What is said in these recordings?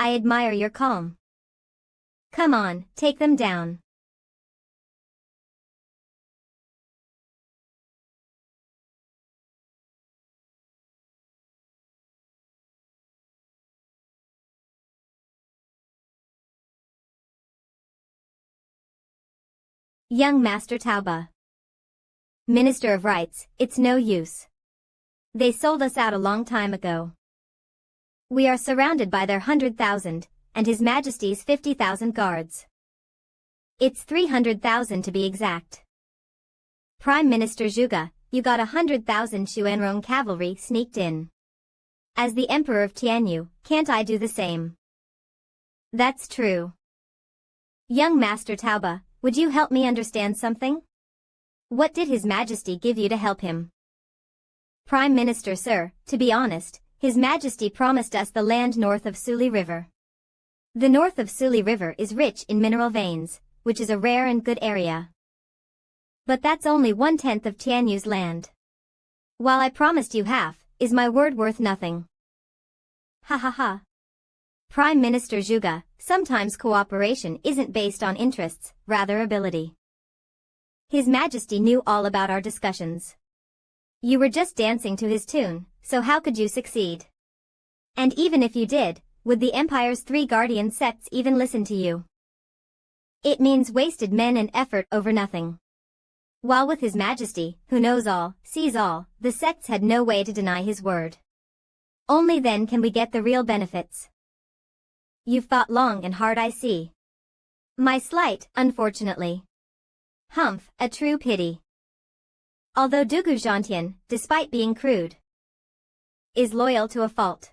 I admire your calm. Come on, take them down. Young Master Tauba. Minister of Rights, it's no use. They sold us out a long time ago. We are surrounded by their 100,000, and His Majesty's 50,000 guards. It's 300,000 to be exact. Prime Minister Zhuge, you got 100,000 Xuanrong cavalry sneaked in. As the Emperor of Tianyu, can't I do the same? That's true. Young Master Tauba, would you help me understand something? What did His Majesty give you to help him? Prime Minister sir, to be honest, His Majesty promised us the land north of Suli River. The north of Suli River is rich in mineral veins, which is a rare and good area. But that's only 1/10 of Tianyu's land. While I promised you half, is my word worth nothing? Ha ha ha. Prime Minister Zhuge, sometimes cooperation isn't based on interests, rather ability. His Majesty knew all about our discussions. You were just dancing to his tune, so how could you succeed? And even if you did, would the Empire's 3 guardian sects even listen to you? It means wasted men and effort over nothing. While with His Majesty, who knows all, sees all, the sects had no way to deny his word. Only then can we get the real benefits. You've fought long and hard, I see. My slight, unfortunately. Humph, a true pity. Although Dugu Zhantian, despite being crude, is loyal to a fault.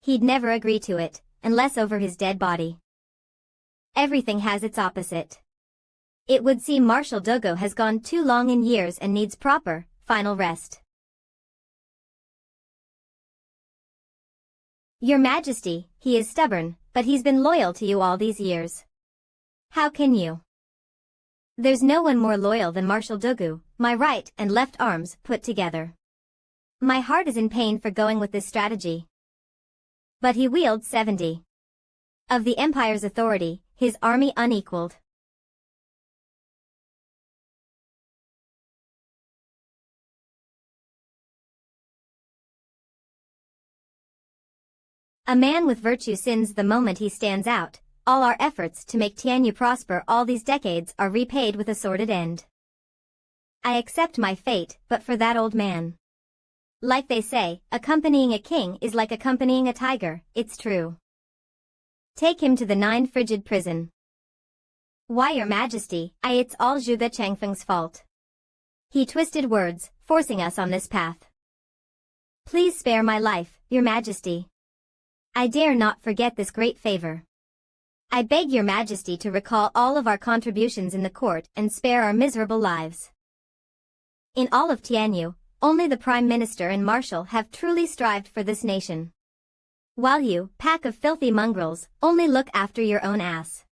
He'd never agree to it, unless over his dead body. Everything has its opposite. It would seem Marshal Dugu has gone too long in years and needs proper, final rest. Your Majesty, he is stubborn, but he's been loyal to you all these years. How can you? There's no one more loyal than Marshal Dugu, my right and left arms put together. My heart is in pain for going with this strategy. But he wields 70 of the Empire's authority, his army unequaled. A man with virtue sins the moment he stands out. All our efforts to make Tianyu prosper all these decades are repaid with a sordid end. I accept my fate, but for that old man. Like they say, accompanying a king is like accompanying a tiger, it's true. Take him to the 9 frigid prison. Why, Your Majesty, it's all Zhuge Changfeng's fault. He twisted words, forcing us on this path. Please spare my life, Your Majesty. I dare not forget this great favor. I beg Your Majesty to recall all of our contributions in the court and spare our miserable lives. In all of Tianyu, only the Prime Minister and Marshal have truly strived for this nation. While you, pack of filthy mongrels, only look after your own ass.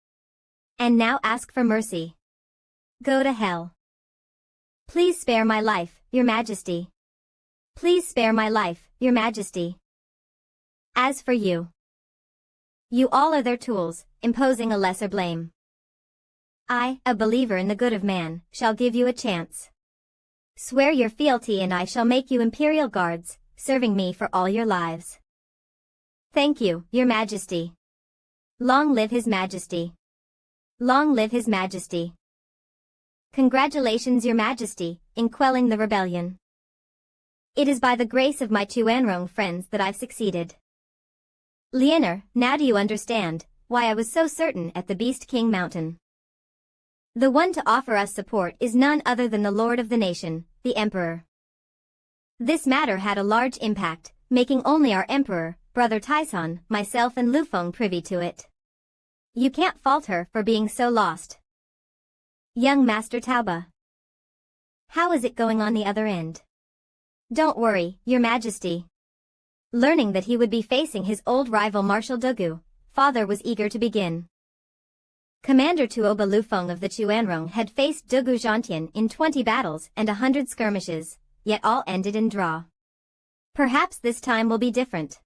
And now ask for mercy. Go to hell. Please spare my life, Your Majesty. Please spare my life, Your Majesty. As for you, you all are their tools, imposing a lesser blame. I, a believer in the good of man, shall give you a chance. Swear your fealty and I shall make you Imperial Guards, serving me for all your lives. Thank you, Your Majesty. Long live His Majesty. Long live His Majesty. Congratulations, Your Majesty, in quelling the rebellion. It is by the grace of my Chuanrong friends that I've succeeded. Lianer, now do you understand why I was so certain at the Beast King Mountain? The one to offer us support is none other than the Lord of the nation, the Emperor. This matter had a large impact, making only our Emperor, Brother Taizong, myself and Lufeng privy to it. You can't fault her for being so lost. Young Master Tauba. How is it going on the other end? Don't worry, Your Majesty. Learning that he would be facing his old rival Marshal Dugu, father was eager to begin. Commander Tuoba Lufeng of the Chuanrong had faced Dugu Zhantian in 20 battles and 100 skirmishes, yet all ended in draw. Perhaps this time will be different.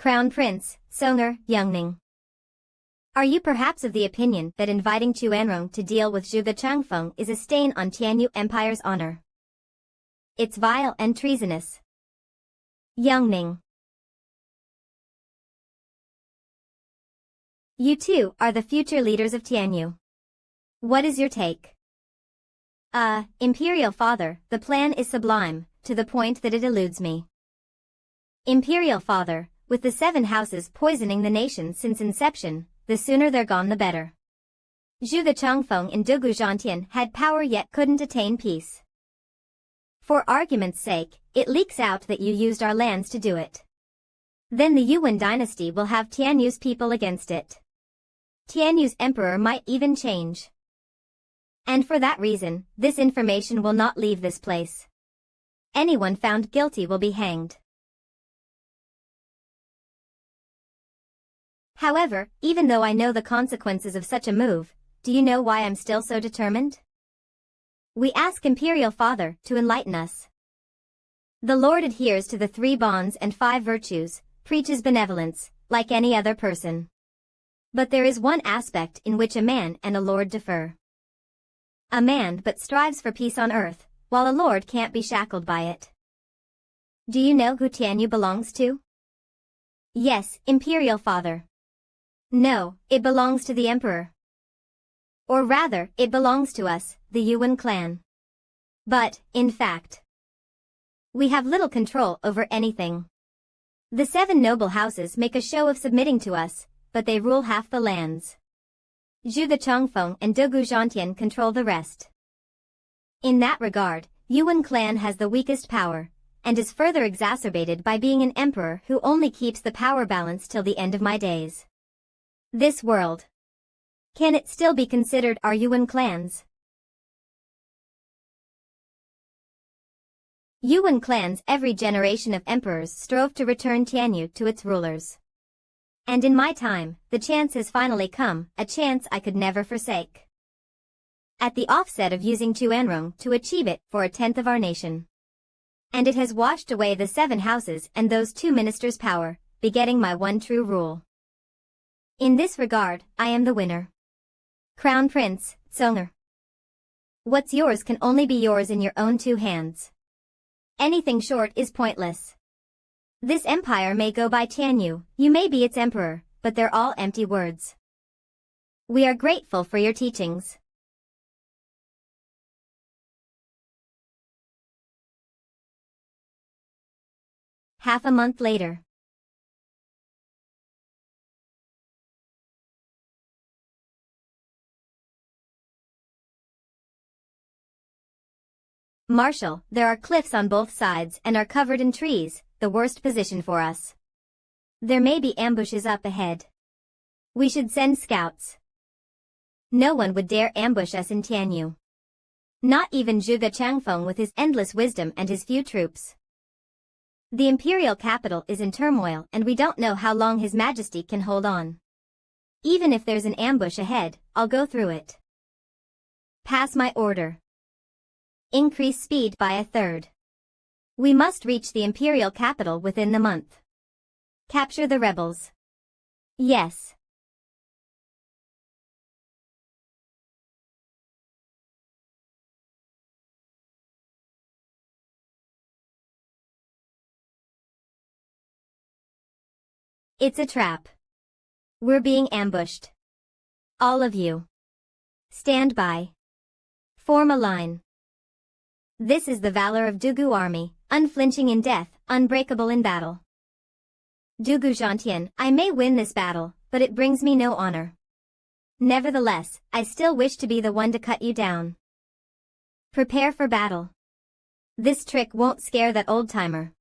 Crown Prince, Songer, Youngning. Are you perhaps of the opinion that inviting Chuanrong to deal with Zhuge Changfeng is a stain on Tianyu Empire's honor? It's vile and treasonous. Youngning. You two are the future leaders of Tianyu. What is your take? Imperial Father, the plan is sublime, to the point that it eludes me. Imperial Father, with the 7 houses poisoning the nation since inception, the sooner they're gone the better. Zhuge Changfeng and Dugu Zhantian had power yet couldn't attain peace. For argument's sake, it leaks out that you used our lands to do it. Then the Yuan dynasty will have Tianyu's people against it. Tianyu's emperor might even change. And for that reason, this information will not leave this place. Anyone found guilty will be hanged. However, even though I know the consequences of such a move, do you know why I'm still so determined? We ask Imperial Father to enlighten us. The Lord adheres to the 3 bonds and 5 virtues, preaches benevolence, like any other person. But there is one aspect in which a man and a lord differ. A man but strives for peace on earth, while a lord can't be shackled by it. Do you know who Tianyu belongs to? Yes, Imperial Father. No, it belongs to the Emperor. Or rather, it belongs to us, the Yuan clan. But, in fact, we have little control over anything. The 7 noble houses make a show of submitting to us, but they rule half the lands. Zhuge Changfeng and Dugu Zhantian control the rest. In that regard, Yuan clan has the weakest power, and is further exacerbated by being an emperor who only keeps the power balance till the end of my days. This world. Can it still be considered our Yuan clans? Yuan clans every generation of emperors strove to return Tianyu to its rulers. And in my time, the chance has finally come, a chance I could never forsake. At the offset of using Chuanrong to achieve it for 1/10 of our nation. And it has washed away the 7 houses and those 2 ministers' power, begetting my one true rule. In this regard, I am the winner. Crown Prince, Songer. What's yours can only be yours in your own 2 hands. Anything short is pointless. This empire may go by Tianyu, you may be its emperor, but they're all empty words. We are grateful for your teachings. Half a month later. Marshal, there are cliffs on both sides and are covered in trees, the worst position for us. There may be ambushes up ahead. We should send scouts. No one would dare ambush us in Tianyu. Not even Zhuge Changfeng with his endless wisdom and his few troops. The imperial capital is in turmoil and we don't know how long His Majesty can hold on. Even if there's an ambush ahead, I'll go through it. Pass my order. Increase speed by 1/3. We must reach the imperial capital within the month. Capture the rebels. Yes. It's a trap. We're being ambushed. All of you. Stand by. Form a line. This is the valor of Dugu army, unflinching in death, unbreakable in battle. Dugu Zhantian, I may win this battle, but it brings me no honor. Nevertheless, I still wish to be the one to cut you down. Prepare for battle. This trick won't scare that old-timer.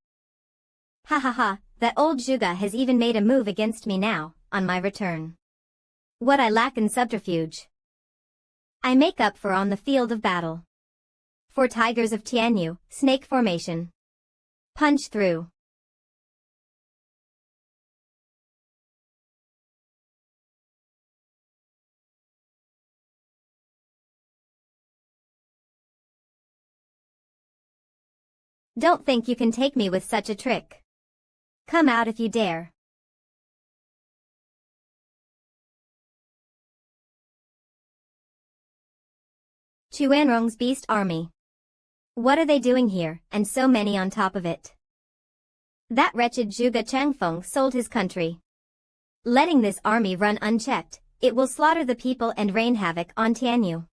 Ha ha ha, that old Zhuge has even made a move against me now, on my return. What I lack in subterfuge, I make up for on the field of battle. For tigers of Tianyu, snake formation. Punch through. Don't think you can take me with such a trick. Come out if you dare. Chuanrong's beast army. What are they doing here, and so many on top of it? That wretched Zhuge Changfeng sold his country. Letting this army run unchecked, it will slaughter the people and rain havoc on Tianyu.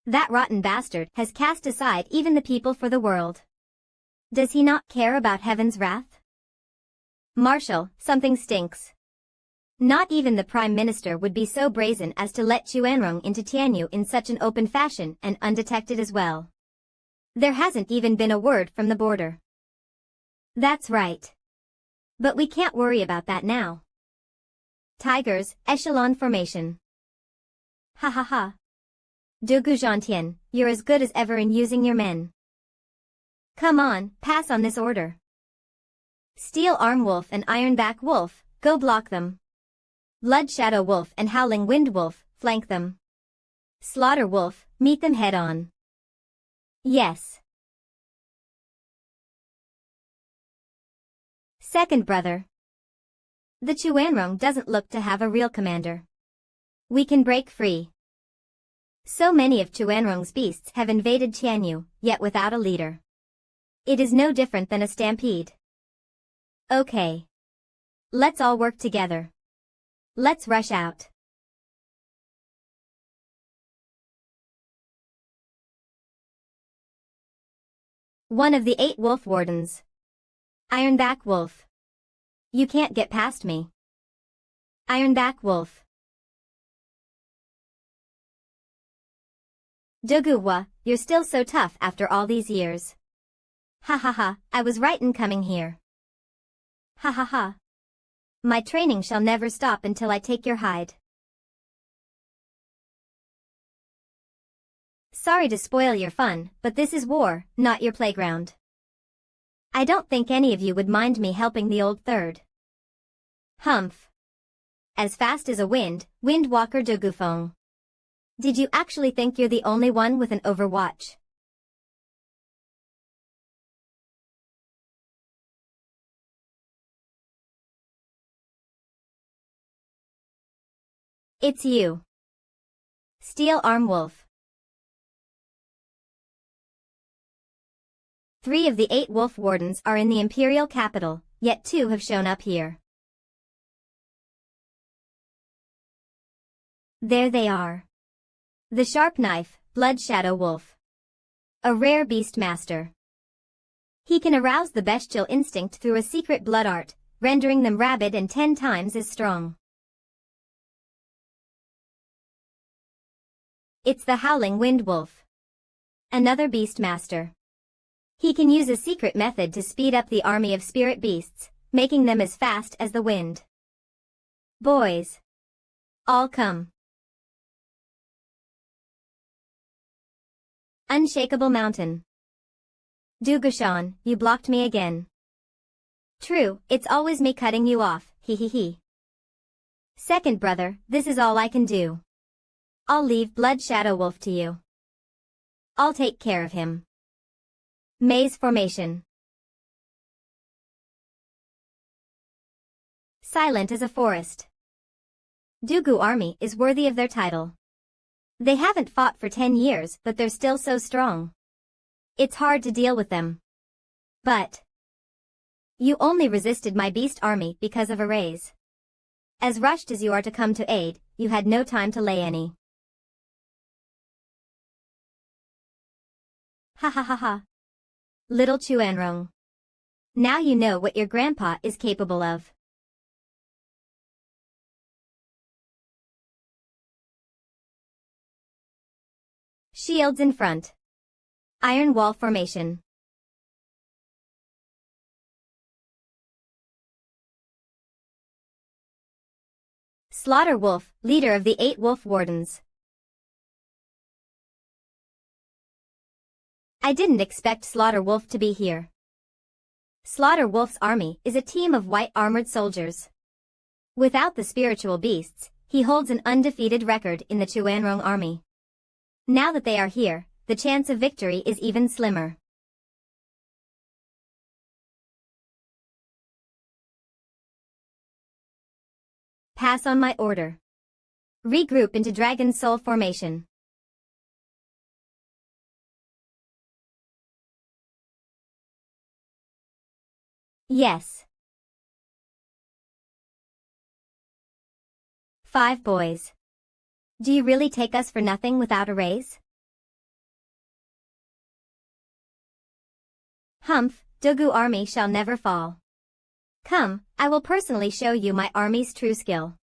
That rotten bastard has cast aside even the people for the world. Does he not care about heaven's wrath? Marshal, something stinks. Not even the Prime Minister would be so brazen as to let Chuanrong into Tianyu in such an open fashion and undetected as well. There hasn't even been a word from the border. That's right. But we can't worry about that now. Tigers, echelon formation. Ha ha ha. Dugu Zhantian, you're as good as ever in using your men. Come on, pass on this order. Steel Arm Wolf and Ironback Wolf, go block them. Blood Shadow Wolf and Howling Wind Wolf, flank them. Slaughter Wolf, meet them head on. Yes. Second brother. The Chuanrong doesn't look to have a real commander. We can break free. So many of Chuanrong's beasts have invaded Tianyu, yet without a leader. It is no different than a stampede. Okay. Let's all work together. Let's rush out. One of the 8 wolf wardens. Ironback Wolf. You can't get past me. Ironback Wolf. Duguwa, you're still so tough after all these years. Ha ha ha, I was right in coming here. Ha ha ha. My training shall never stop until I take your hide. Sorry to spoil your fun, but this is war, not your playground. I don't think any of you would mind me helping the old third. Humph. As fast as a windwalker Dugufeng. Did you actually think you're the only one with an overwatch? It's you. Steel Arm Wolf. 3 of the 8 wolf wardens are in the imperial capital, yet 2 have shown up here. There they are. The Sharp Knife, Blood Shadow Wolf. A rare beast master. He can arouse the bestial instinct through a secret blood art, rendering them rabid and 10 times as strong. It's the Howling Wind Wolf. Another beast master. He can use a secret method to speed up the army of spirit beasts, making them as fast as the wind. Boys. All come. Unshakable Mountain. Dugushan, you blocked me again. True, it's always me cutting you off, he he he. Second brother, this is all I can do. I'll leave Blood Shadow Wolf to you. I'll take care of him. Maze formation. Silent as a forest. Dugu army is worthy of their title. They haven't fought for 10 years, but they're still so strong. It's hard to deal with them. But you only resisted my beast army because of a raise. As rushed as you are to come to aid, you had no time to lay any. Ha ha ha ha. Little Chuanrong. Now you know what your grandpa is capable of. Shields in front. Iron wall formation. Slaughter Wolf, leader of the 8 wolf wardens. I didn't expect Slaughter Wolf to be here. Slaughter Wolf's army is a team of white armored soldiers. Without the spiritual beasts, he holds an undefeated record in the Chuanrong army. Now that they are here, the chance of victory is even slimmer. Pass on my order. Regroup into Dragon Soul formation. Yes. 5 boys. Do you really take us for nothing without a raise? Humph, Dugu army shall never fall. Come, I will personally show you my army's true skill.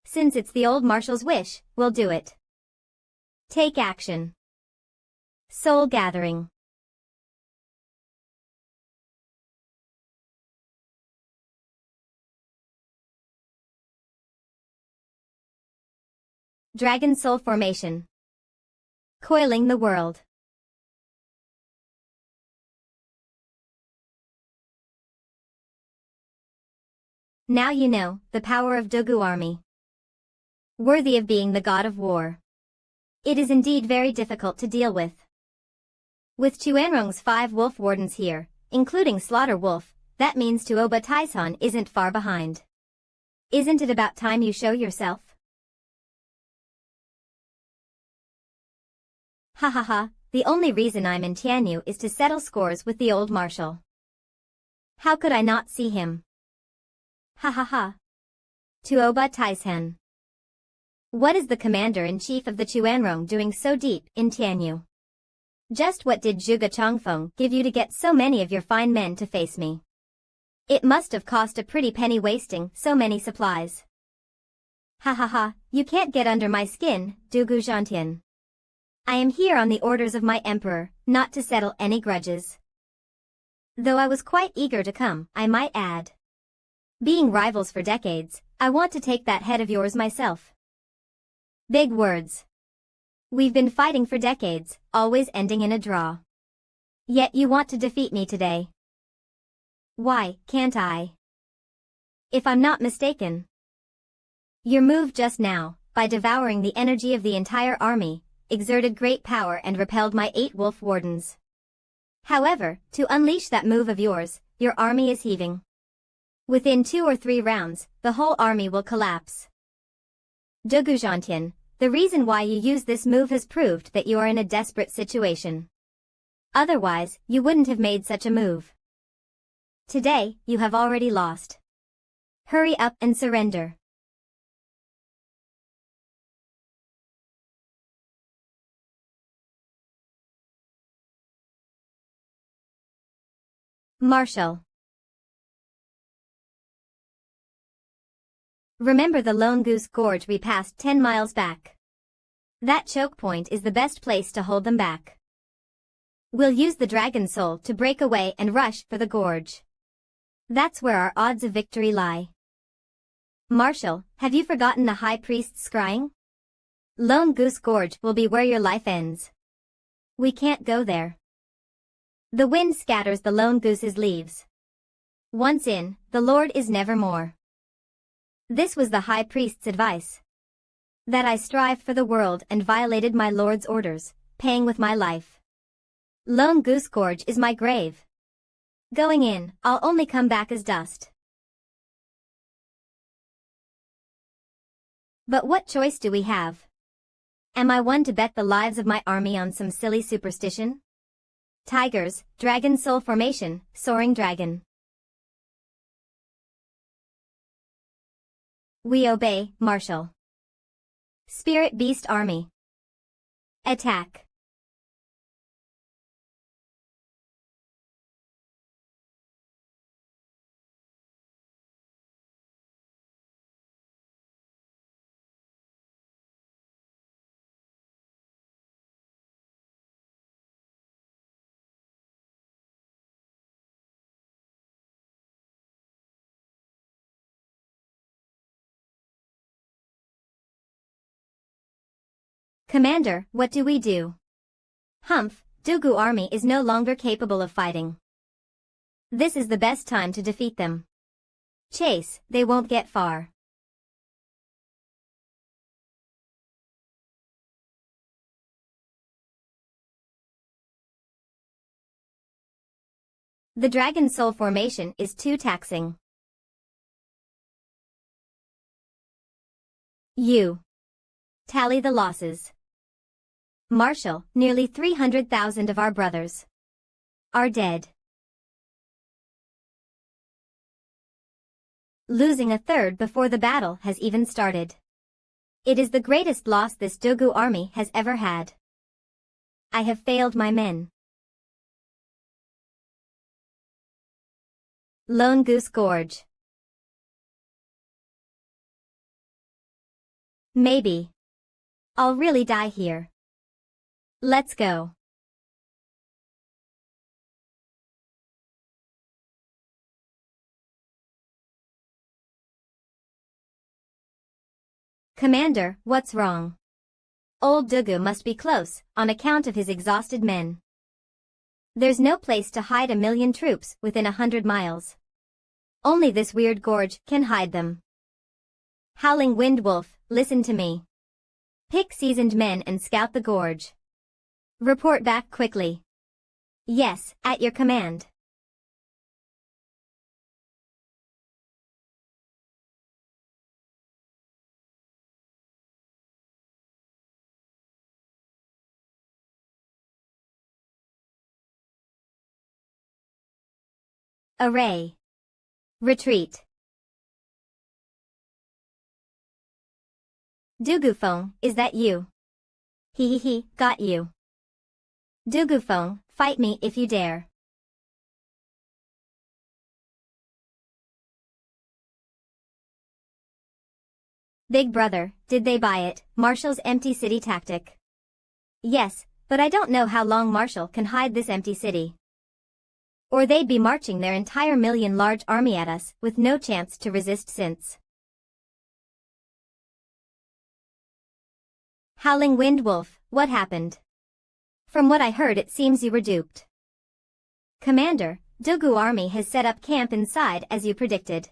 Since it's the old marshal's wish, we'll do it. Take action. Soul gathering. Dragon soul formation. Coiling the world. Now you know the power of Dugu army. Worthy of being the god of war. It is indeed very difficult to deal with. With Chuanrong's 5 wolf wardens here, including Slaughter Wolf, that means Tuoba Taishan isn't far behind. Isn't it about time you show yourself? Ha ha ha, the only reason I'm in Tianyu is to settle scores with the old marshal. How could I not see him? Ha ha ha. Tuoba Taishan. What is the commander-in-chief of the Chuanrong doing so deep in Tianyu? Just what did Zhuge Chongfeng give you to get so many of your fine men to face me? It must have cost a pretty penny wasting so many supplies. Ha ha ha, you can't get under my skin, Dugu Zhantian. I am here on the orders of my emperor, not to settle any grudges. Though I was quite eager to come, I might add. Being rivals for decades, I want to take that head of yours myself. Big words. We've been fighting for decades, always ending in a draw. Yet you want to defeat me today. Why, can't I? If I'm not mistaken. Your move just now, by devouring the energy of the entire army, exerted great power and repelled my 8 wolf wardens. However, to unleash that move of yours, your army is heaving. Within 2 or 3 rounds, the whole army will collapse. Dugu Zhantian, the reason why you use this move has proved that you are in a desperate situation. Otherwise, you wouldn't have made such a move. Today, you have already lost. Hurry up and surrender. Marshal. Remember the Lone Goose Gorge we passed 10 miles back. That choke point is the best place to hold them back. We'll use the Dragon Soul to break away and rush for the gorge. That's where our odds of victory lie. Marshal, have you forgotten the High Priest's scrying? Lone Goose Gorge will be where your life ends. We can't go there. The wind scatters the lone goose's leaves. Once in, the Lord is never more. This was the High Priest's advice. That I strived for the world and violated my Lord's orders, paying with my life. Lone Goose Gorge is my grave. Going in, I'll only come back as dust. But what choice do we have? Am I one to bet the lives of my army on some silly superstition? Tigers, Dragon Soul Formation, Soaring Dragon. We obey, Marshal. Spirit Beast Army. Attack. Commander, what do we do? Humph, Dugu army is no longer capable of fighting. This is the best time to defeat them. Chase, they won't get far. The Dragon Soul formation is too taxing. You. Tally the losses. Marshal, nearly 300,000 of our brothers are dead. losing a third before the battle has even started. It is the greatest loss this Dogu army has ever had. I have failed my men. Lone Goose Gorge. Maybe I'll really die here. Let's go. Commander, what's wrong? Old Dogu must be close, on account of his exhausted men. There's no place to hide 1,000,000 troops within 100 miles. Only this weird gorge can hide them. Howling Wind Wolf, listen to me. Pick seasoned men and scout the gorge. Report back quickly. Yes, at your command. Array. Retreat. Dugufeng, is that you? He, got you. Dugufeng, fight me if you dare. Big brother, did they buy it, Marshall's empty city tactic? Yes, but I don't know how long Marshall can hide this empty city. Or they'd be marching their entire 1,000,000 large army at us, with no chance to resist since. Howling Wind Wolf, what happened? From what I heard it seems you were duped. Commander, Dogu army has set up camp inside as you predicted.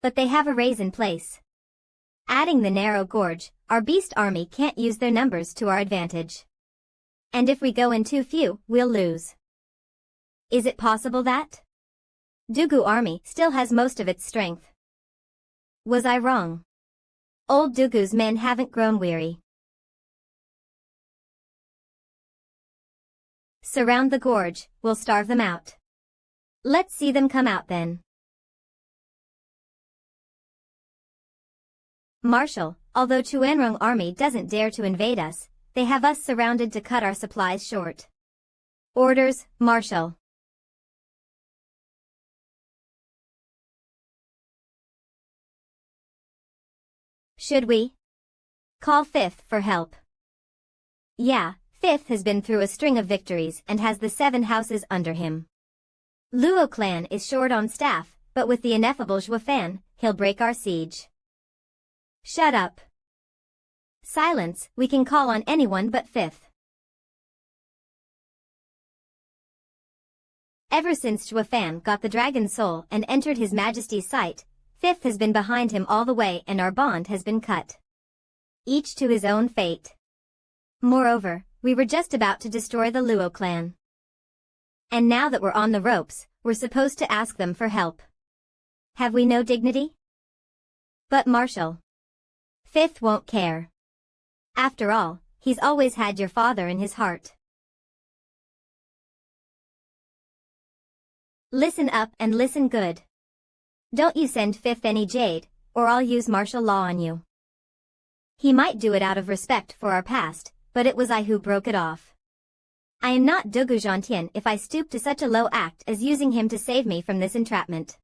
But they have arrays in place. Adding the narrow gorge, our beast army can't use their numbers to our advantage. And if we go in too few, we'll lose. Is it possible that Dogu army still has most of its strength? Was I wrong? Old Dogu's men haven't grown weary. Surround the gorge, we'll starve them out. Let's see them come out then. Marshal, although Chuanrong army doesn't dare to invade us, they have us surrounded to cut our supplies short. Orders, Marshal. Should we call Fifth for help? Yeah, Fifth has been through a string of victories and has the 7 houses under him. Luo clan is short on staff, but with the ineffable Zhuofan, he'll break our siege. Shut up. Silence, we can call on anyone but Fifth. Ever since Zhuofan got the dragon soul and entered His Majesty's sight, Fifth has been behind him all the way and our bond has been cut. Each to his own fate. Moreover, we were just about to destroy the Luo clan. And now that we're on the ropes, we're supposed to ask them for help. Have we no dignity? But Marshal, Fifth won't care. After all, he's always had your father in his heart. Listen up and listen good. Don't you send Fifth any jade, or I'll use martial law on you. He might do it out of respect for our past, but it was I who broke it off. I am not Dogu Zhantian if I stoop to such a low act as using him to save me from this entrapment.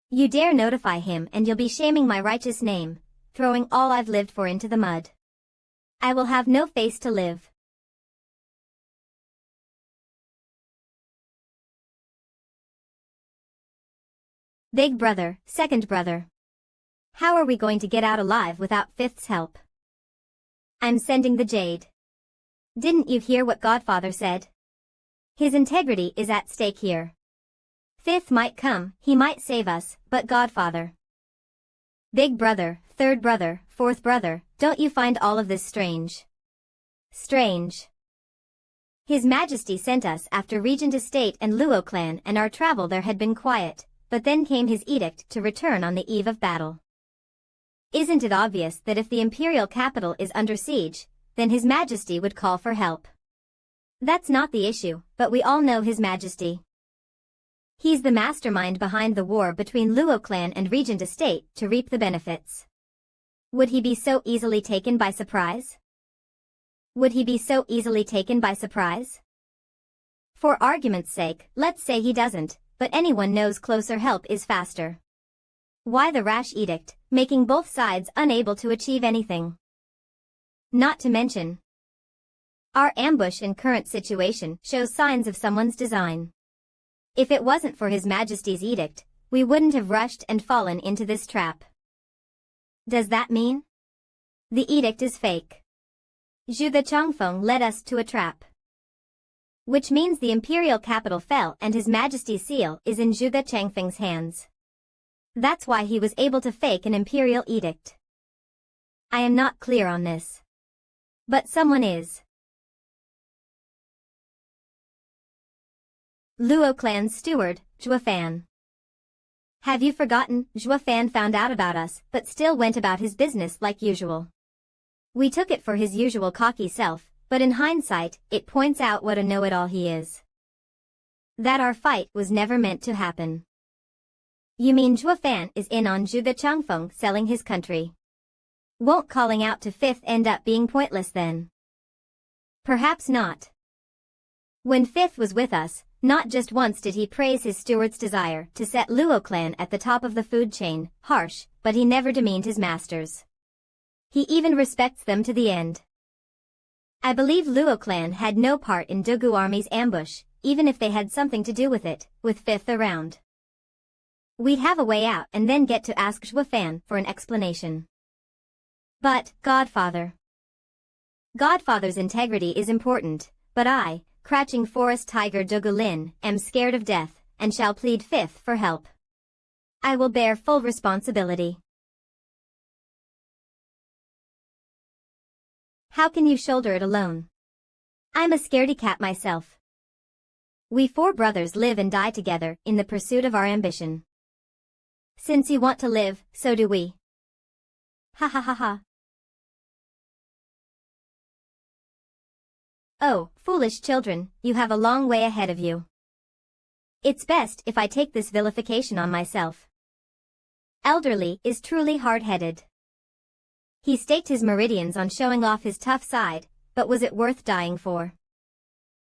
You dare notify him and you'll be shaming my righteous name, throwing all I've lived for into the mud. I will have no face to live. Big brother, second brother. How are we going to get out alive without Fifth's help? I'm sending the jade. Didn't you hear what Godfather said? His integrity is at stake here. Fifth might come, he might save us, but Godfather. Big brother, third brother, fourth brother, don't you find all of this strange? Strange. His Majesty sent us after Regent Estate and Luo clan and our travel there had been quiet, but then came his edict to return on the eve of battle. Isn't it obvious that if the imperial capital is under siege, then His Majesty would call for help? That's not the issue, but we all know His Majesty. He's the mastermind behind the war between Luo clan and Regent Estate to reap the benefits. Would he be so easily taken by surprise? Would he be so easily taken by surprise? For argument's sake, let's say he doesn't, but anyone knows closer help is faster. Why the rash edict, making both sides unable to achieve anything? Not to mention, our ambush and current situation shows signs of someone's design. If it wasn't for His Majesty's edict, we wouldn't have rushed and fallen into this trap. Does that mean? The edict is fake. Zhu the Chongfeng led us to a trap. Which means the imperial capital fell and His Majesty's seal is in Zhu the Changfeng's hands. That's why he was able to fake an imperial edict. I am not clear on this. But someone is. Luo clan's steward, Zhua Fan. Have you forgotten? Zhua Fan found out about us, but still went about his business like usual. We took it for his usual cocky self, but in hindsight, it points out what a know-it-all he is. That our fight was never meant to happen. You mean Zhua Fan is in on Zhu the Changfeng selling his country? Won't calling out to Fifth end up being pointless then? Perhaps not. When Fifth was with us, not just once did he praise his steward's desire to set Luo clan at the top of the food chain, harsh, but he never demeaned his masters. He even respects them to the end. I believe Luo clan had no part in Dugu army's ambush, even if they had something to do with it, with Fifth around. We'd have a way out and then get to ask Zhua Fan for an explanation. But, Godfather's integrity is important, but I, crouching forest tiger Dugu Lin, am scared of death, and shall plead Fifth for help. I will bear full responsibility. How can you shoulder it alone? I'm a scaredy cat myself. We four brothers live and die together in the pursuit of our ambition. Since you want to live, so do we. Ha ha ha ha. Oh, foolish children, you have a long way ahead of you. It's best if I take this vilification on myself. Elderly is truly hard-headed. He staked his meridians on showing off his tough side, but was it worth dying for?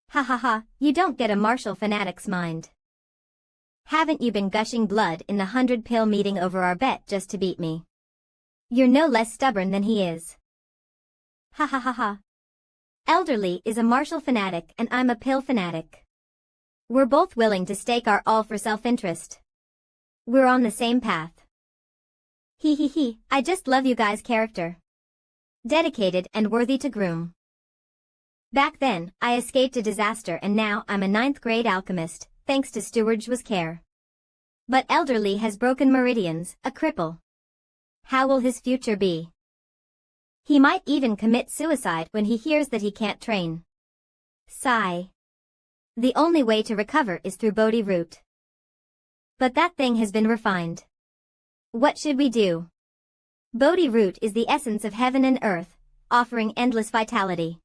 Ha ha ha, you don't get a martial fanatic's mind. Haven't you been gushing blood in the 100-pill meeting over our bet just to beat me? You're no less stubborn than he is. Ha ha ha ha. Elderly is a martial fanatic and I'm a pill fanatic. We're both willing to stake our all for self-interest. We're on the same path. He he he, I just love you guys' character. Dedicated and worthy to groom. Back then, I escaped a disaster and now I'm a 9th grade alchemist, thanks to Steward Zhua's care. But Elderly has broken meridians, a cripple. How will his future be? He might even commit suicide when he hears that he can't train. Sigh. The only way to recover is through Bodhi root. But that thing has been refined. What should we do? Bodhi root is the essence of heaven and earth, offering endless vitality.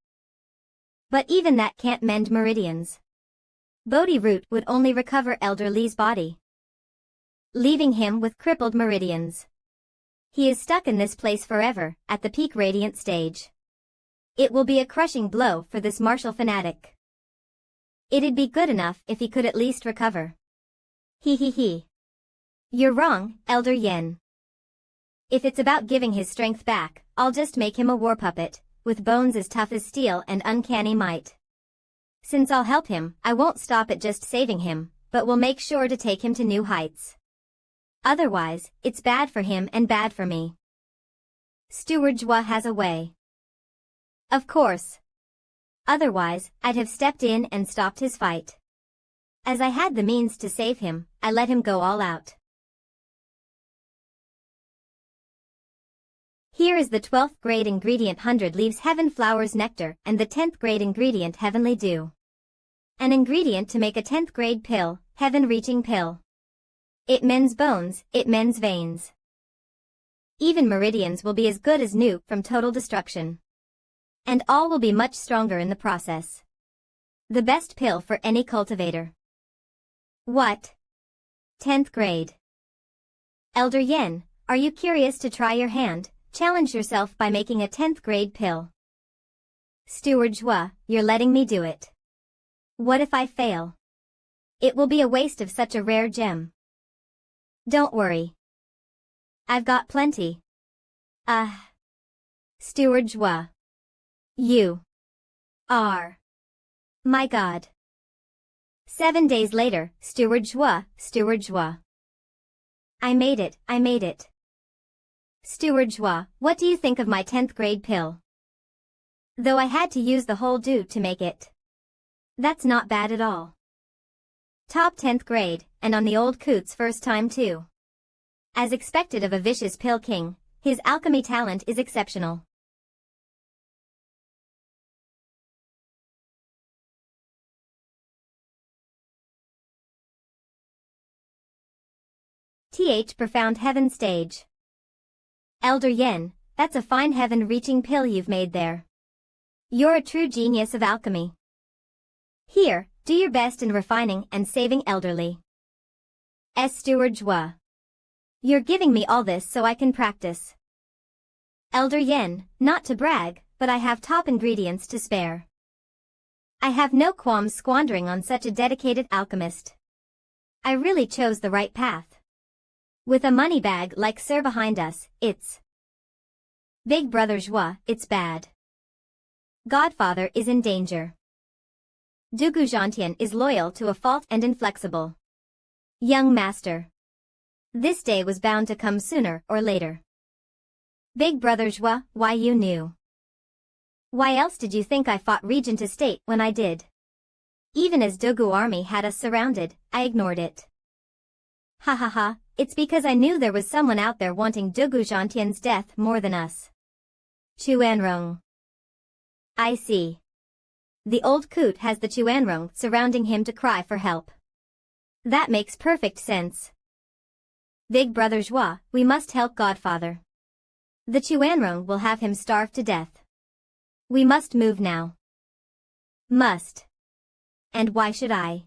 But even that can't mend meridians. Bodhi root would only recover Elderly's body, leaving him with crippled meridians. He is stuck in this place forever, at the peak radiant stage. It will be a crushing blow for this martial fanatic. It'd be good enough if he could at least recover. He he he. You're wrong, Elder Yen. If it's about giving his strength back, I'll just make him a war puppet, with bones as tough as steel and uncanny might. Since I'll help him, I won't stop at just saving him, but will make sure to take him to new heights. Otherwise, it's bad for him and bad for me. Steward Zhua has a way. Of course. Otherwise, I'd have stepped in and stopped his fight. As I had the means to save him, I let him go all out. Here is the 12th grade ingredient 100 leaves heaven flowers nectar and the 10th grade ingredient heavenly dew. An ingredient to make a 10th grade pill, heaven reaching pill. It mends bones, it mends veins. Even meridians will be as good as new from total destruction. And all will be much stronger in the process. The best pill for any cultivator. What? 10th grade. Elder Yen, are you curious to try your hand? Challenge yourself by making a 10th grade pill. Steward Zhua, you're letting me do it. What if I fail? It will be a waste of such a rare gem. Don't worry. I've got plenty. Steward Zhua. You are my god. 7 days later, Steward Zhua. I made it. Steward Zhua, what do you think of my 10th grade pill? Though I had to use the whole do to make it. That's not bad at all. Top 10th grade, and on the old coot's first time too. As expected of a vicious pill king, his alchemy talent is exceptional. Profound Heaven Stage. Elder Yen, that's a fine heaven-reaching pill you've made there. You're a true genius of alchemy. Here, do your best in refining and saving elderly. Steward Zhua. You're giving me all this so I can practice. Elder Yen, not to brag, but I have top ingredients to spare. I have no qualms squandering on such a dedicated alchemist. I really chose the right path. With a money bag like Sir behind us, it's Big Brother Zhua, it's bad. Godfather is in danger. Dugu Zhantian is loyal to a fault and inflexible. Young master. This day was bound to come sooner or later. Big Brother Zhua, why you knew? Why else did you think I fought Regent Estate when I did? Even as Dugu army had us surrounded, I ignored it. Ha ha ha, it's because I knew there was someone out there wanting Dugu Zhantian's death more than us. Chuanrong. I see. The old coot has the Chuanrong surrounding him to cry for help. That makes perfect sense. Big Brother Zhua, we must help Godfather. The Chuanrong will have him starve to death. We must move now. Must. And why should I?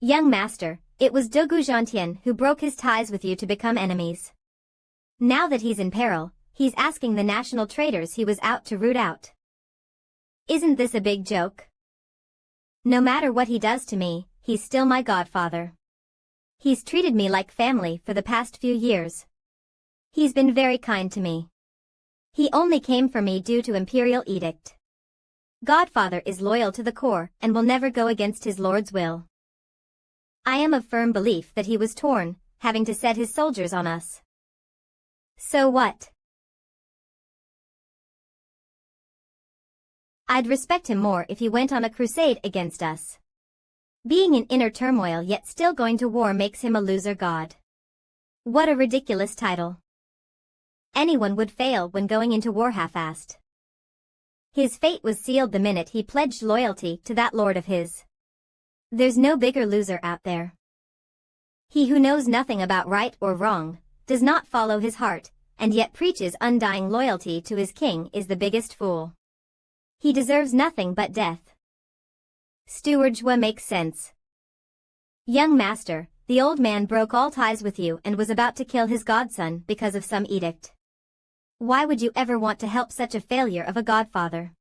Young master, it was Dugu Zhantian who broke his ties with you to become enemies. Now that he's in peril, he's asking the national traitors he was out to root out. Isn't this a big joke? No matter what he does to me, he's still my godfather. He's treated me like family for the past few years. He's been very kind to me. He only came for me due to imperial edict. Godfather is loyal to the core and will never go against his lord's will. I am of firm belief that he was torn, having to set his soldiers on us. So what? I'd respect him more if he went on a crusade against us. Being in inner turmoil yet still going to war makes him a loser god. What a ridiculous title. Anyone would fail when going into war half-assed. His fate was sealed the minute he pledged loyalty to that lord of his. There's no bigger loser out there. He who knows nothing about right or wrong, does not follow his heart, and yet preaches undying loyalty to his king is the biggest fool. He deserves nothing but death. Steward Zhua makes sense. Young master, the old man broke all ties with you and was about to kill his godson because of some edict. Why would you ever want to help such a failure of a godfather?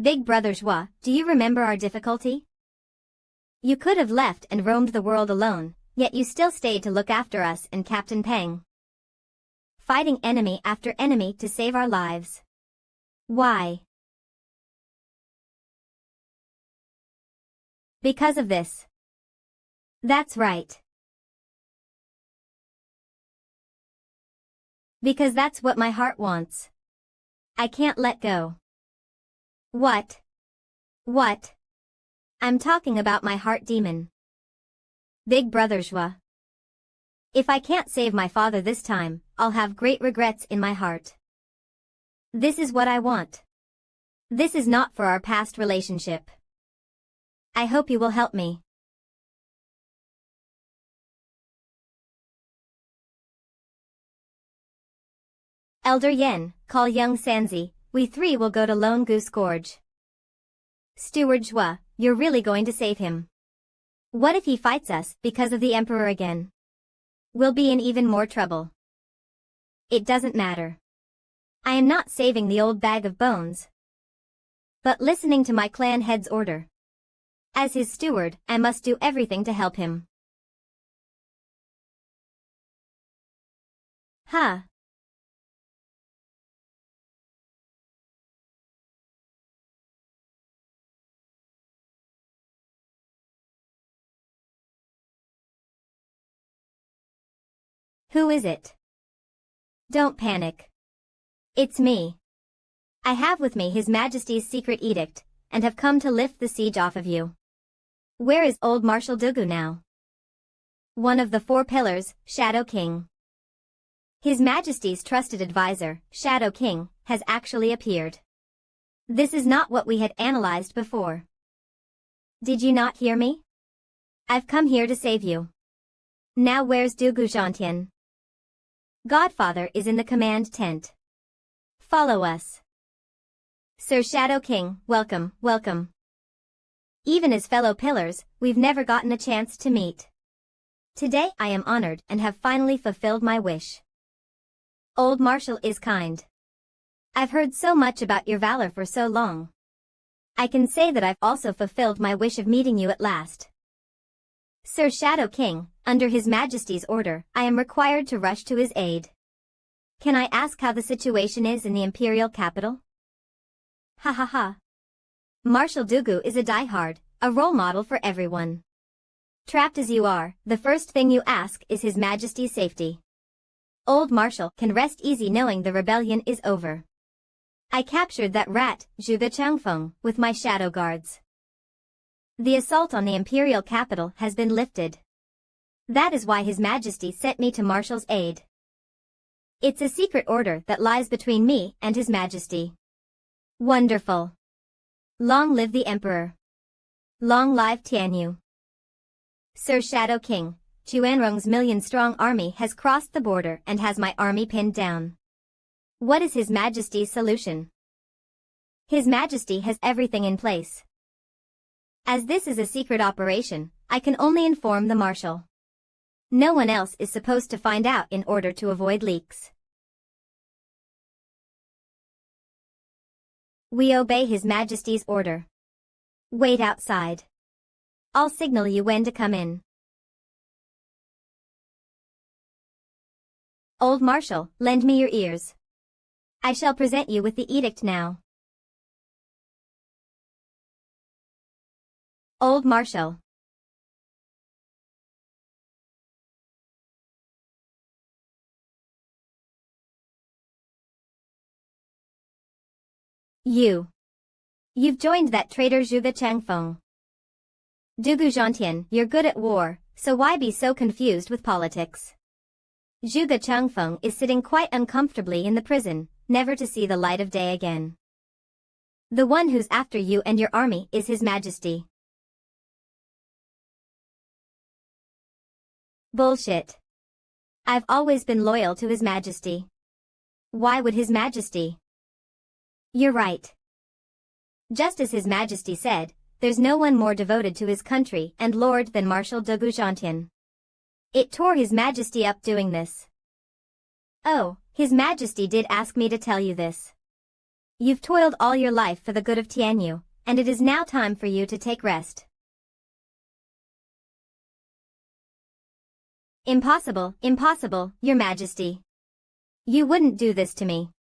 Big Brother Zhua, do you remember our difficulty? You could have left and roamed the world alone, yet you still stayed to look after us and Captain Peng. Fighting enemy after enemy to save our lives. Why? Because of this. That's right. Because that's what my heart wants. I can't let go. What? What? I'm talking about my heart demon. Big Brother Zhua. If I can't save my father this time, I'll have great regrets in my heart. This is what I want. This is not for our past relationship. I hope you will help me. Elder Yen, call young Sanzi, we three will go to Lone Goose Gorge. Steward Zhua, you're really going to save him. What if he fights us because of the Emperor again? We'll be in even more trouble. It doesn't matter. I am not saving the old bag of bones, but listening to my clan head's order. As his steward, I must do everything to help him. Huh. Who is it? Don't panic. It's me. I have with me His Majesty's secret edict, and have come to lift the siege off of you. Where is old Marshal Dugu now? One of the 4 pillars, Shadow King. His Majesty's trusted advisor, Shadow King, has actually appeared. This is not what we had analyzed before. Did you not hear me? I've come here to save you. Now where's Dugu Zhantian? Godfather is in the command tent. Follow us. Sir Shadow King, welcome, welcome. Even as fellow pillars, we've never gotten a chance to meet. Today I am honored and have finally fulfilled my wish. Old Marshal is kind. I've heard so much about your valor for so long. I can say that I've also fulfilled my wish of meeting you at last. Sir Shadow King, under His Majesty's order, I am required to rush to his aid. Can I ask how the situation is in the imperial capital? Ha ha ha. Marshal Dugu is a diehard, a role model for everyone. Trapped as you are, the first thing you ask is His Majesty's safety. Old Marshal can rest easy knowing the rebellion is over. I captured that rat, Zhuge Changfeng, with my shadow guards. The assault on the imperial capital has been lifted. That is why His Majesty sent me to Marshal's aid. It's a secret order that lies between me and His Majesty. Wonderful. Long live the Emperor. Long live Tianyu. Sir Shadow King, Chuanrong's million-strong army has crossed the border and has my army pinned down. What is His Majesty's solution? His Majesty has everything in place. As this is a secret operation, I can only inform the Marshal. No one else is supposed to find out in order to avoid leaks. We obey His Majesty's order. Wait outside. I'll signal you when to come in. Old Marshal, lend me your ears. I shall present you with the edict now. Old Marshal. You've joined that traitor Zhuge Changfeng. Dugu Zhantian, you're good at war, so why be so confused with politics? Zhuge Changfeng is sitting quite uncomfortably in the prison, never to see the light of day again. The one who's after you and your army is His Majesty. Bullshit. I've always been loyal to His Majesty. Why would His Majesty? You're right. Just as His Majesty said, there's no one more devoted to his country and lord than Marshal Dugu Zhantian. It tore His Majesty up doing this. Oh, His Majesty did ask me to tell you this. You've toiled all your life for the good of Tianyu, and it is now time for you to take rest. Impossible, impossible, Your Majesty. You wouldn't do this to me.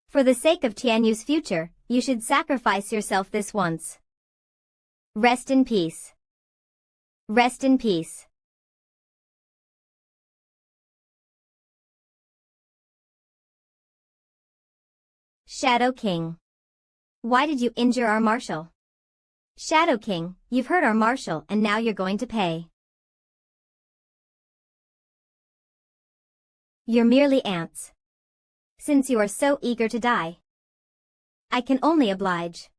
For the sake of Tianyu's future, you should sacrifice yourself this once. Rest in peace. Rest in peace. Shadow King. Why did you injure our Marshal? Shadow King, you've hurt our Marshal and now you're going to pay. You're merely ants. Since you are so eager to die, I can only oblige.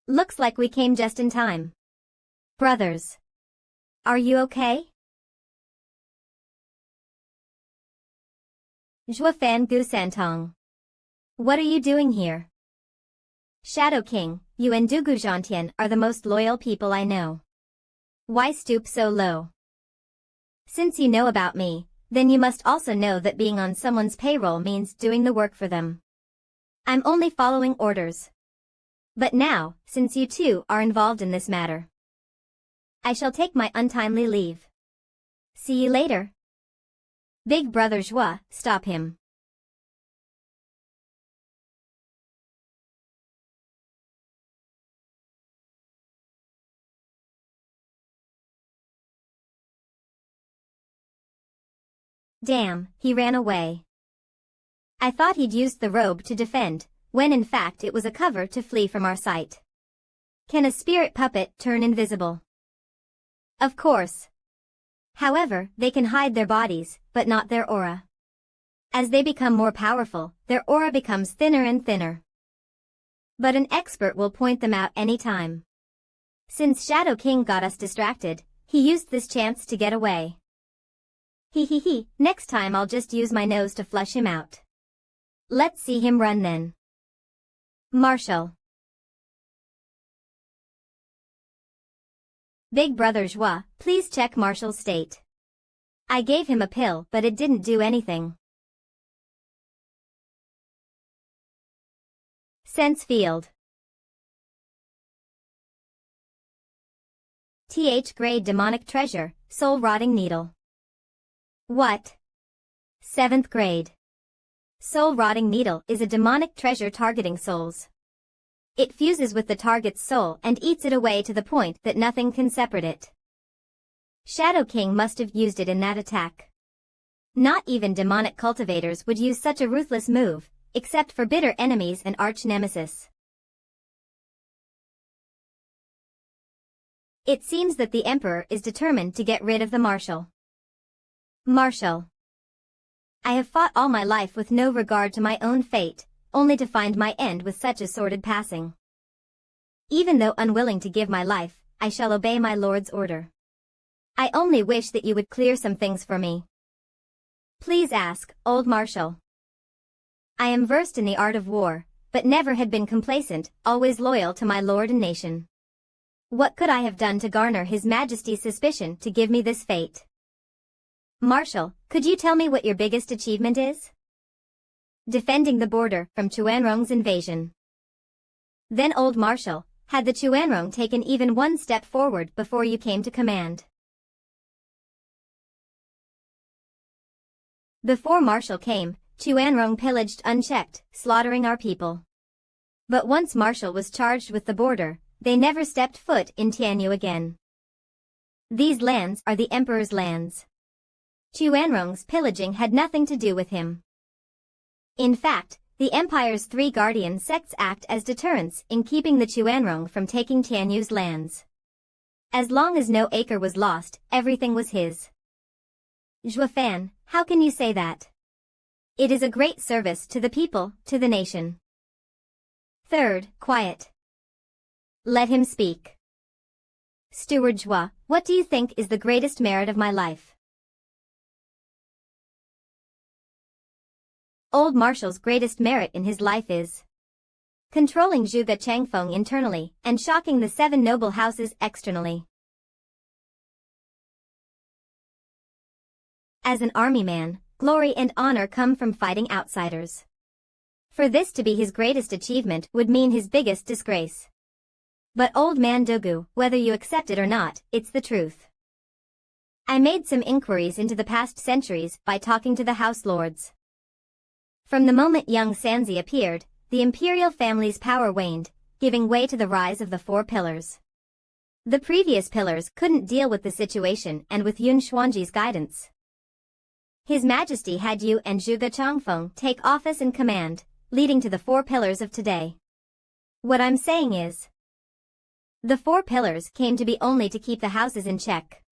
Looks like we came just in time. Brothers, Are you okay? Zhuofan Gu Santong. What are you doing here? Shadow King, you and Dugu Zhantian are the most loyal people I know. Why stoop so low? Since you know about me, then you must also know that being on someone's payroll means doing the work for them. I'm only following orders. But now, since you two are involved in this matter, I shall take my untimely leave. See you later. Big Brother Zhua, stop him. Damn, he ran away. I thought he'd used the robe to defend, when in fact it was a cover to flee from our sight. Can a spirit puppet turn invisible? Of course. However, they can hide their bodies, but not their aura. As they become more powerful, their aura becomes thinner and thinner. But an expert will point them out any time. Since Shadow King got us distracted, he used this chance to get away. Next time I'll just use my nose to flush him out. Let's see him run then. Marshal. Big Brother Zhua, please check Marshal's state. I gave him a pill but it didn't do anything. Sense field. TH grade demonic treasure, soul rotting needle. What? 7th grade. Soul rotting needle is a demonic treasure targeting souls. It fuses with the target's soul and eats it away to the point that nothing can separate it. Shadow King must have used it in that attack. Not even demonic cultivators would use such a ruthless move, except for bitter enemies and arch nemesis. It seems that the Emperor is determined to get rid of the Marshal. Marshal. I have fought all my life with no regard to my own fate, only to find my end with such a sordid passing. Even though unwilling to give my life, I shall obey my lord's order. I only wish that you would clear some things for me. Please ask, old Marshal. I am versed in the art of war, but never had been complacent, always loyal to my lord and nation. What could I have done to garner His Majesty's suspicion to give me this fate? Marshal, could you tell me what your biggest achievement is? Defending the border from Chuanrong's invasion. Then old Marshal, had the Chuanrong taken even one step forward before you came to command? Before Marshal came, Chuanrong pillaged unchecked, slaughtering our people. But once Marshal was charged with the border, they never stepped foot in Tianyu again. These lands are the Emperor's lands. Chuanrong's pillaging had nothing to do with him. In fact, the Empire's 3 guardian sects act as deterrents in keeping the Chuanrong from taking Tianyu's lands. As long as no acre was lost, everything was his. Zhuofan, how can you say that? It is a great service to the people, to the nation. Third, quiet. Let him speak. Steward Zhua, what do you think is the greatest merit of my life? Old Marshal's greatest merit in his life is controlling Zhuge Changfeng internally and shocking the 7 noble houses externally. As an army man, glory and honor come from fighting outsiders. For this to be his greatest achievement would mean his biggest disgrace. But old man Dogu, whether you accept it or not, it's the truth. I made some inquiries into the past centuries by talking to the house lords. From the moment young Sanzi appeared, the imperial family's power waned, giving way to the rise of the 4 pillars. The previous pillars couldn't deal with the situation, and with Yun Xuanji's guidance, His Majesty had Yu and Zhuge Changfeng take office and command, leading to the 4 pillars of today. What I'm saying is, the 4 pillars came to be only to keep the houses in check.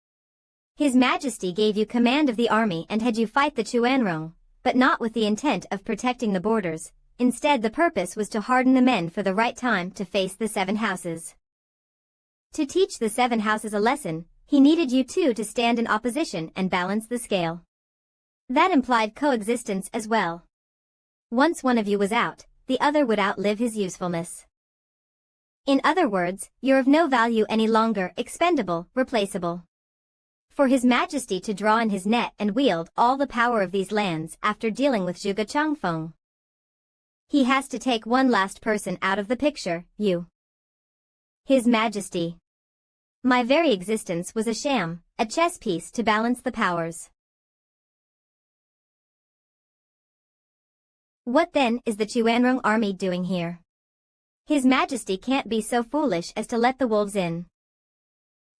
His Majesty gave you command of the army and had you fight the Chuanrong, but not with the intent of protecting the borders. Instead, the purpose was to harden the men for the right time to face the 7 houses. To teach the 7 houses a lesson, He needed you two to stand in opposition and balance the scale. That implied coexistence as well. Once one of you was out, the other would outlive his usefulness. In other words, you're of no value any longer, expendable, replaceable. For His Majesty to draw in his net and wield all the power of these lands after dealing with Zhuge Changfeng, he has to take one last person out of the picture, you. His Majesty. My very existence was a sham, a chess piece to balance the powers. What then is the Chuanrong army doing here? His Majesty can't be so foolish as to let the wolves in.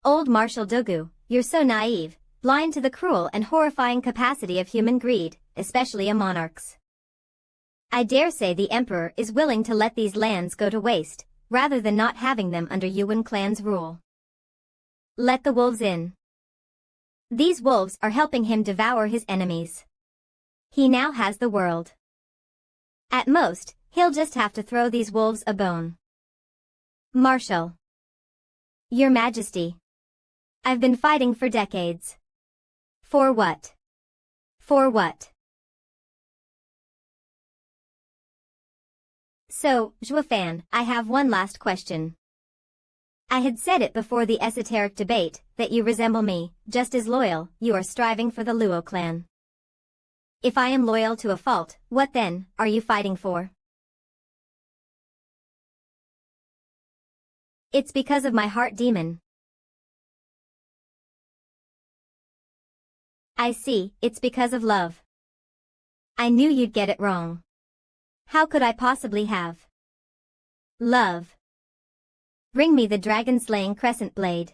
Old Marshal Dugu, you're so naive, blind to the cruel and horrifying capacity of human greed, especially a monarch's. I dare say the Emperor is willing to let these lands go to waste, rather than not having them under Yuan clan's rule. Let the wolves in. These wolves are helping him devour his enemies. He now has the world. At most, he'll just have to throw these wolves a bone. Marshal. Your Majesty. I've been fighting for decades. For what? For what? So, Zhuofan, I have one last question. I had said it before the esoteric debate, that you resemble me, just as loyal, you are striving for the Luo clan. If I am loyal to a fault, what then, are you fighting for? It's because of my heart demon. I see, it's because of love. I knew you'd get it wrong. How could I possibly have? Love. Bring me the dragon-slaying crescent blade.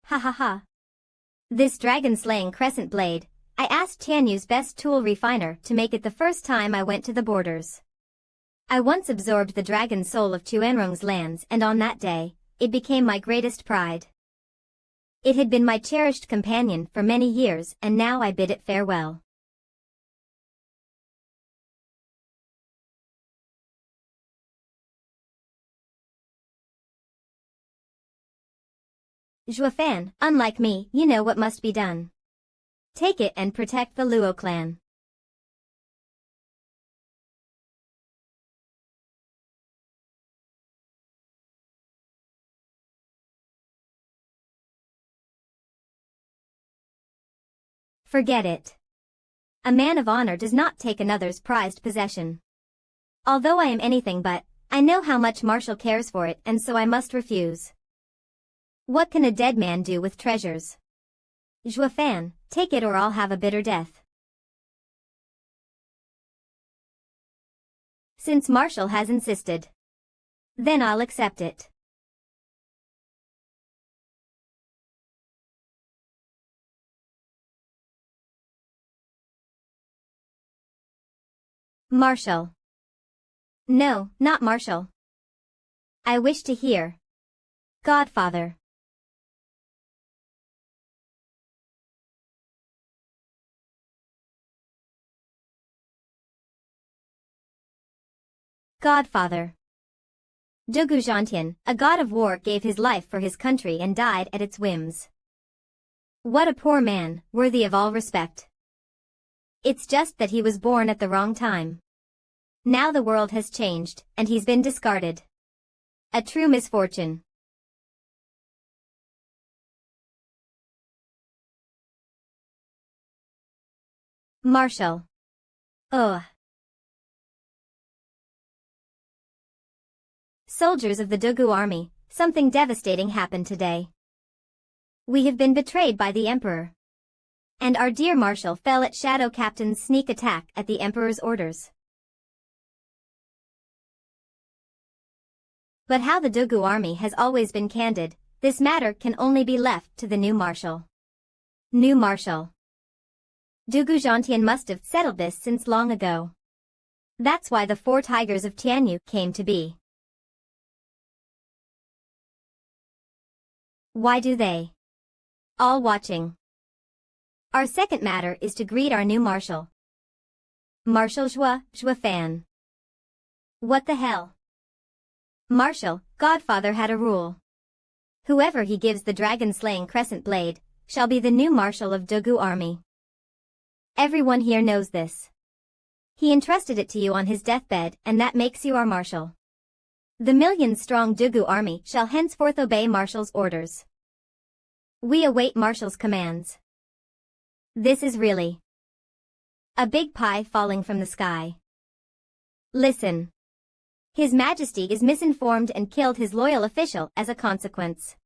Ha ha ha. This dragon-slaying crescent blade, I asked Tianyu's best tool refiner to make it the first time I went to the borders. I once absorbed the dragon soul of Chuanrong's lands, and on that day, it became my greatest pride. It had been my cherished companion for many years, and now I bid it farewell. Zhuofan, unlike me, you know what must be done. Take it and protect the Luo clan. Forget it. A man of honor does not take another's prized possession. Although I am anything but, I know how much Marshal cares for it, and so I must refuse. What can a dead man do with treasures? Zhuofan, take it or I'll have a bitter death. Since Marshal has insisted, then I'll accept it. Marshal. No, not Marshal. I wish to hear. Godfather. Godfather. Dugu Zhantian, a god of war, gave his life for his country and died at its whims. What a poor man, worthy of all respect. It's just that he was born at the wrong time. Now the world has changed, and he's been discarded. A true misfortune. Marshal. Ugh. Soldiers of the Dugu army, something devastating happened today. We have been betrayed by the Emperor. And our dear Marshal fell at Shadow Captain's sneak attack at the Emperor's orders. But how the Dugu army has always been candid, this matter can only be left to the new Marshal. New Marshal. Dugu Zhantian must have settled this since long ago. That's why the 4 tigers of Tianyu came to be. Why do they? All watching. Our second matter is to greet our new marshal. Marshal Zhua Fan. What the hell? Marshal, Godfather had a rule. Whoever he gives the dragon-slaying crescent blade, shall be the new marshal of Dugu army. Everyone here knows this. He entrusted it to you on his deathbed, and that makes you our marshal. The million-strong Dugu army shall henceforth obey Marshal's orders. We await Marshal's commands. This is really a big pie falling from the sky. Listen. His Majesty is misinformed and killed his loyal official as a consequence.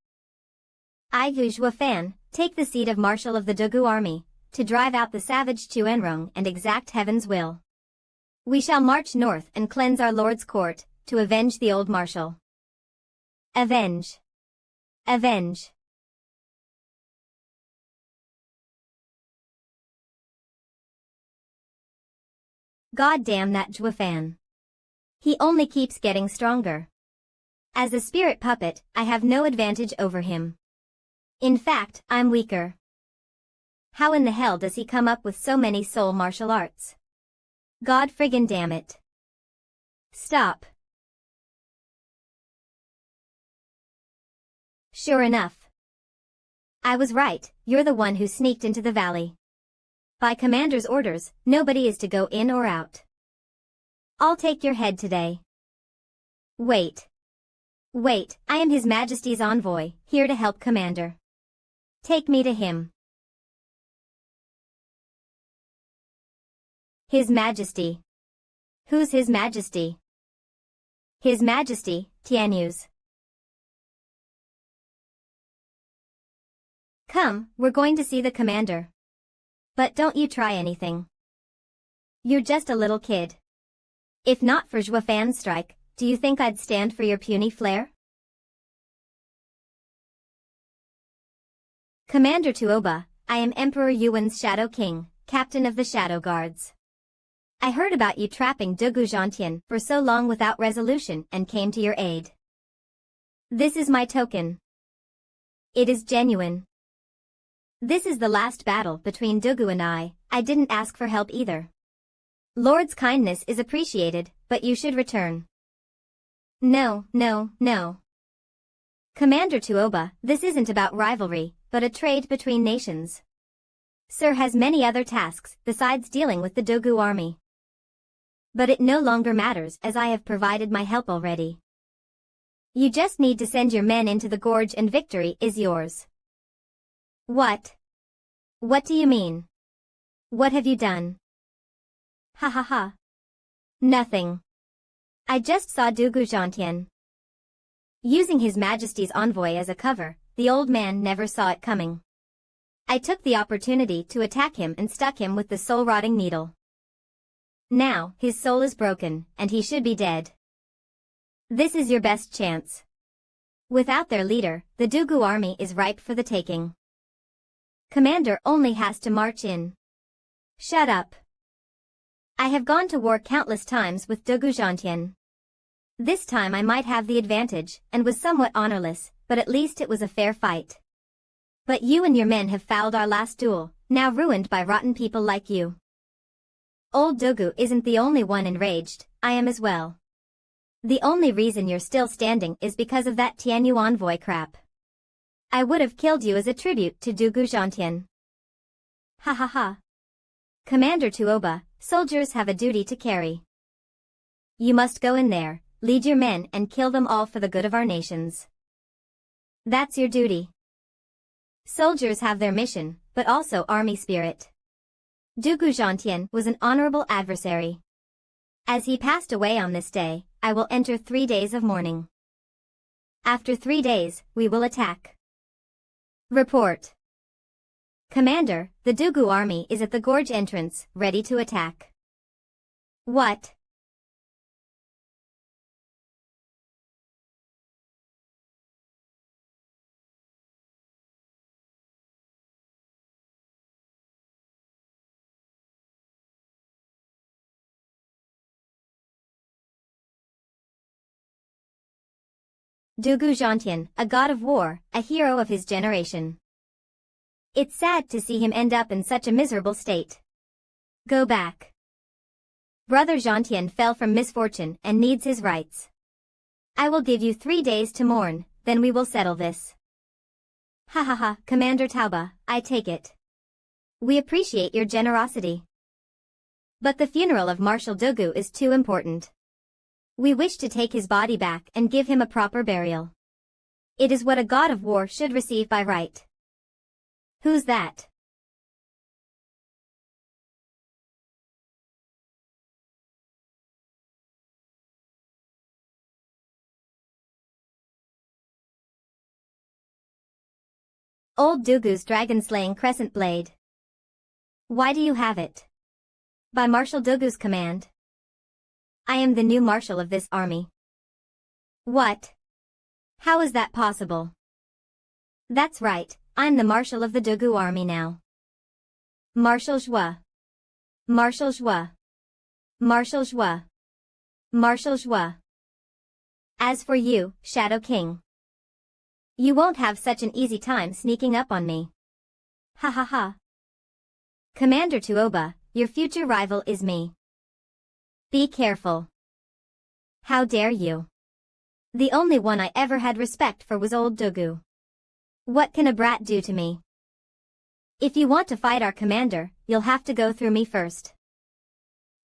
I, Zhua Fan, take the seat of Marshal of the Dugu army, to drive out the savage Chuenrong and exact heaven's will. We shall march north and cleanse our lord's court, to avenge the old marshal. Avenge. Avenge. God damn that Zhua Fan. He only keeps getting stronger. As a spirit puppet, I have no advantage over him. In fact, I'm weaker. How in the hell does he come up with so many soul martial arts? God friggin' damn it. Stop. Sure enough. I was right, you're the one who sneaked into the valley. By Commander's orders, nobody is to go in or out. I'll take your head today. Wait. Wait, I am His Majesty's envoy, here to help Commander. Take me to him. His Majesty. Who's His Majesty? His Majesty, Tianyu's. Come, we're going to see the Commander. But don't you try anything. You're just a little kid. If not for Zhua Fan's strike, do you think I'd stand for your puny flair? Commander Tuoba, I am Emperor Yuan's Shadow King, Captain of the Shadow Guards. I heard about you trapping Dugu Zhantian for so long without resolution and came to your aid. This is my token. It is genuine. This is the last battle between Dugu and I didn't ask for help either. Lord's kindness is appreciated, but you should return. No, no, no. Commander Tuoba, this isn't about rivalry, but a trade between nations. Sir has many other tasks besides dealing with the Dugu army. But it no longer matters as I have provided my help already. You just need to send your men into the gorge and victory is yours. What? What do you mean? What have you done? Ha ha ha. Nothing. I just saw Dugu Zhantian. Using His Majesty's envoy as a cover, the old man never saw it coming. I took the opportunity to attack him and stuck him with the soul-rotting needle. Now, his soul is broken, and he should be dead. This is your best chance. Without their leader, the Dugu army is ripe for the taking. Commander only has to march in. Shut up. I have gone to war countless times with Dugu Zhantian. This time I might have the advantage, and was somewhat honorless, but at least it was a fair fight. But you and your men have fouled our last duel, now ruined by rotten people like you. Old Dugu isn't the only one enraged, I am as well. The only reason you're still standing is because of that Tianyu envoy crap. I would have killed you as a tribute to Dugu Zhantian. Ha ha ha. Commander Tuoba, soldiers have a duty to carry. You must go in there, lead your men and kill them all for the good of our nations. That's your duty. Soldiers have their mission, but also army spirit. Dugu Zhantian was an honorable adversary. As he passed away on this day, I will enter 3 days of mourning. After 3 days, we will attack. Report. Commander, the Dugu army is at the gorge entrance, ready to attack. What? Dugu Zhantian, a god of war, a hero of his generation. It's sad to see him end up in such a miserable state. Go back. Brother Gentian fell from misfortune and needs his rights. I will give you 3 days to mourn, then we will settle this. Ha ha ha, Commander Tauba, I take it. We appreciate your generosity. But the funeral of Marshal Dugu is too important. We wish to take his body back and give him a proper burial. It is what a god of war should receive by right. Who's that? Old Dugu's dragon-slaying crescent blade. Why do you have it? By Marshal Dugu's command. I am the new marshal of this army. What? How is that possible? That's right, I'm the marshal of the Dugu army now. Marshal Zhua. Marshal Zhua. Marshal Zhua. Marshal Zhua. As for you, Shadow King, you won't have such an easy time sneaking up on me. Ha ha ha. Commander Tuoba, your future rival is me. Be careful. How dare you? The only one I ever had respect for was old Dugu. What can a brat do to me? If you want to fight our commander, you'll have to go through me first.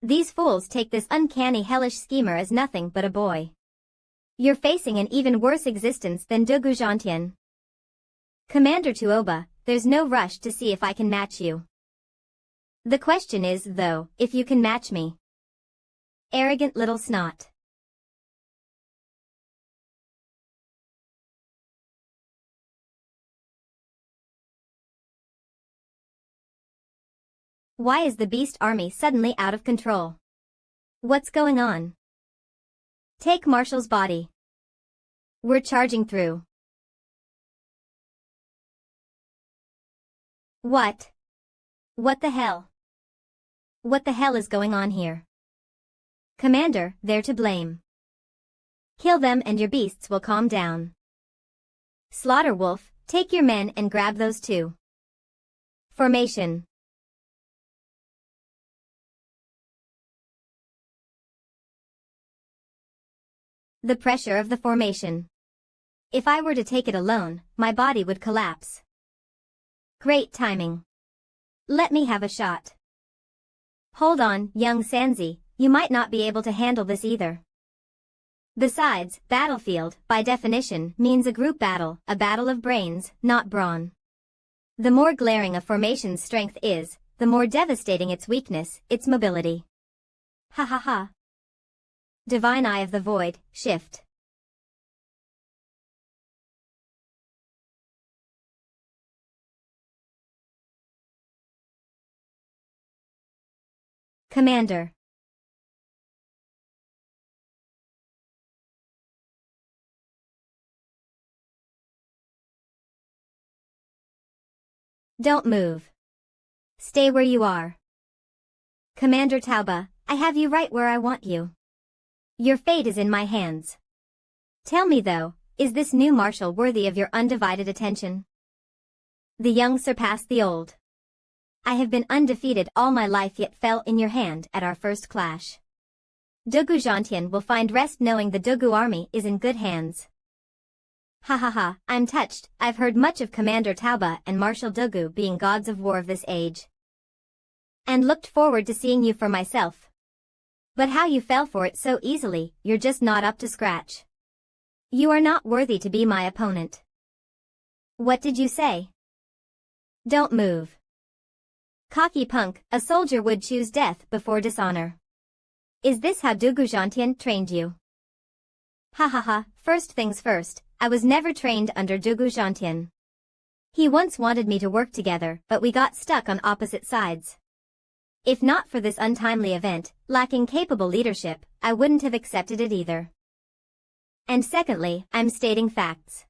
These fools take this uncanny hellish schemer as nothing but a boy. You're facing an even worse existence than Dugu Gentian. Commander Tuoba, there's no rush to see if I can match you. The question is, though, if you can match me. Arrogant little snot. Why is the beast army suddenly out of control? What's going on? Take Marshal's body. We're charging through. What? What the hell? What the hell is going on here? Commander, they're to blame. Kill them and your beasts will calm down. Slaughter Wolf, take your men and grab those two. Formation. The pressure of the formation. If I were to take it alone, my body would collapse. Great timing. Let me have a shot. Hold on, young Sanzi, you might not be able to handle this either. Besides, battlefield, by definition, means a group battle, a battle of brains, not brawn. The more glaring a formation's strength is, the more devastating its weakness, its mobility. Ha ha ha. Divine Eye of the Void, shift. Commander. Don't move. Stay where you are. Commander Tauba, I have you right where I want you. Your fate is in my hands. Tell me though, is this new marshal worthy of your undivided attention? The young surpass the old. I have been undefeated all my life yet fell in your hand at our first clash. Dugu Gentian will find rest knowing the Dugu army is in good hands. Ha ha ha, I'm touched. I've heard much of Commander Tauba and Marshal Dugu being gods of war of this age. And looked forward to seeing you for myself. But how you fell for it so easily, you're just not up to scratch. You are not worthy to be my opponent. What did you say? Don't move. Cocky punk, a soldier would choose death before dishonor. Is this how Dugu Gentian trained you? Ha ha ha, first things first, I was never trained under Dugu Gentian. He once wanted me to work together, but we got stuck on opposite sides. If not for this untimely event, lacking capable leadership, I wouldn't have accepted it either. And secondly, I'm stating facts.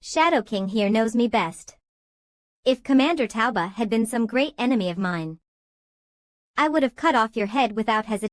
Shadow King here knows me best. If Commander Tauba had been some great enemy of mine, I would have cut off your head without hesitation.